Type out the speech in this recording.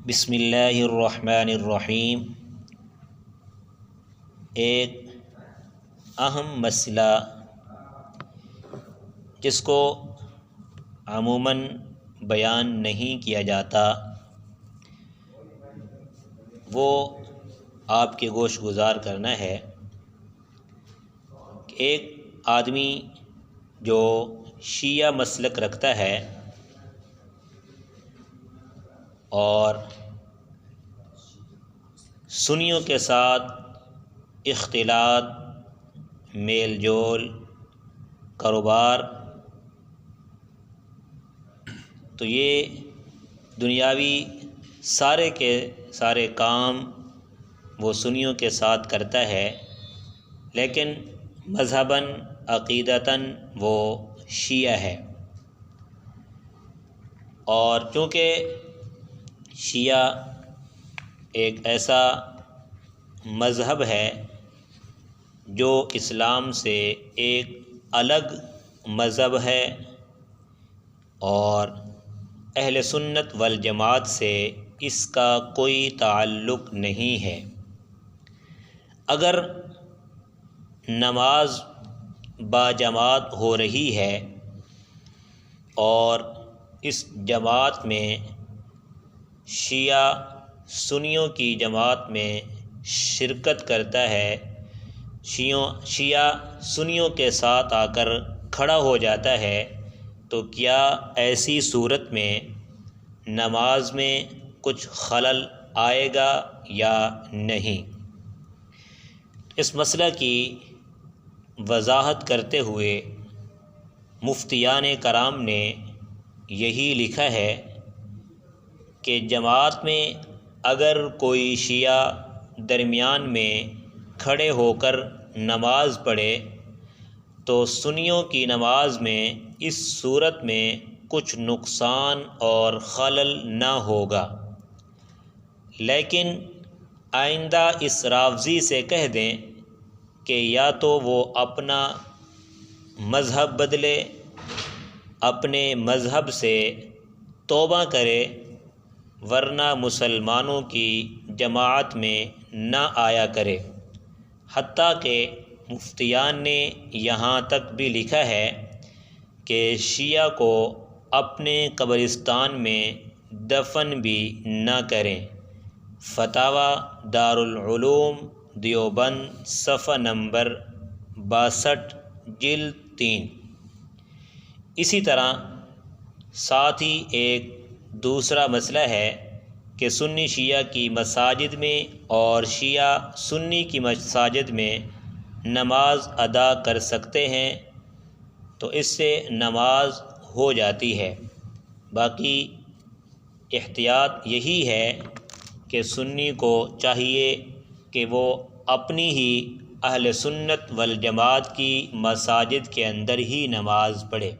بسم اللہ الرحمن الرحیم۔ ایک اہم مسئلہ جس کو عموماً بیان نہیں کیا جاتا وہ آپ کے گوش گزار کرنا ہے کہ ایک آدمی جو شیعہ مسلک رکھتا ہے اور سنیوں کے ساتھ اختلاط، میل جول، کاروبار، تو یہ دنیاوی سارے کے سارے کام وہ سنیوں کے ساتھ کرتا ہے، لیکن مذہباً عقیدتاً وہ شیعہ ہے۔ اور چونکہ شیعہ ایک ایسا مذہب ہے جو اسلام سے ایک الگ مذہب ہے اور اہل سنت والجماعت سے اس کا کوئی تعلق نہیں ہے۔ اگر نماز باجماعت ہو رہی ہے اور اس جماعت میں شیعہ سنیوں کی جماعت میں شرکت کرتا ہے، شیعہ سنیوں کے ساتھ آ کر کھڑا ہو جاتا ہے، تو کیا ایسی صورت میں نماز میں کچھ خلل آئے گا یا نہیں؟ اس مسئلہ کی وضاحت کرتے ہوئے مفتیان کرام نے یہی لکھا ہے کہ جماعت میں اگر کوئی شیعہ درمیان میں کھڑے ہو کر نماز پڑھے تو سنیوں کی نماز میں اس صورت میں کچھ نقصان اور خلل نہ ہوگا، لیکن آئندہ اس راوزی سے کہہ دیں کہ یا تو وہ اپنا مذہب بدلے، اپنے مذہب سے توبہ کرے، ورنہ مسلمانوں کی جماعت میں نہ آیا کرے۔ حتیٰ کہ مفتیان نے یہاں تک بھی لکھا ہے کہ شیعہ کو اپنے قبرستان میں دفن بھی نہ کریں۔ فتاویٰ دارالعلوم دیوبند، صفحہ نمبر 62، جلد 3۔ اسی طرح ساتھ ہی ایک دوسرا مسئلہ ہے کہ سنی شیعہ کی مساجد میں اور شیعہ سنی کی مساجد میں نماز ادا کر سکتے ہیں، تو اس سے نماز ہو جاتی ہے۔ باقی احتیاط یہی ہے کہ سنی کو چاہیے کہ وہ اپنی ہی اہل سنت والجماعت کی مساجد کے اندر ہی نماز پڑھے۔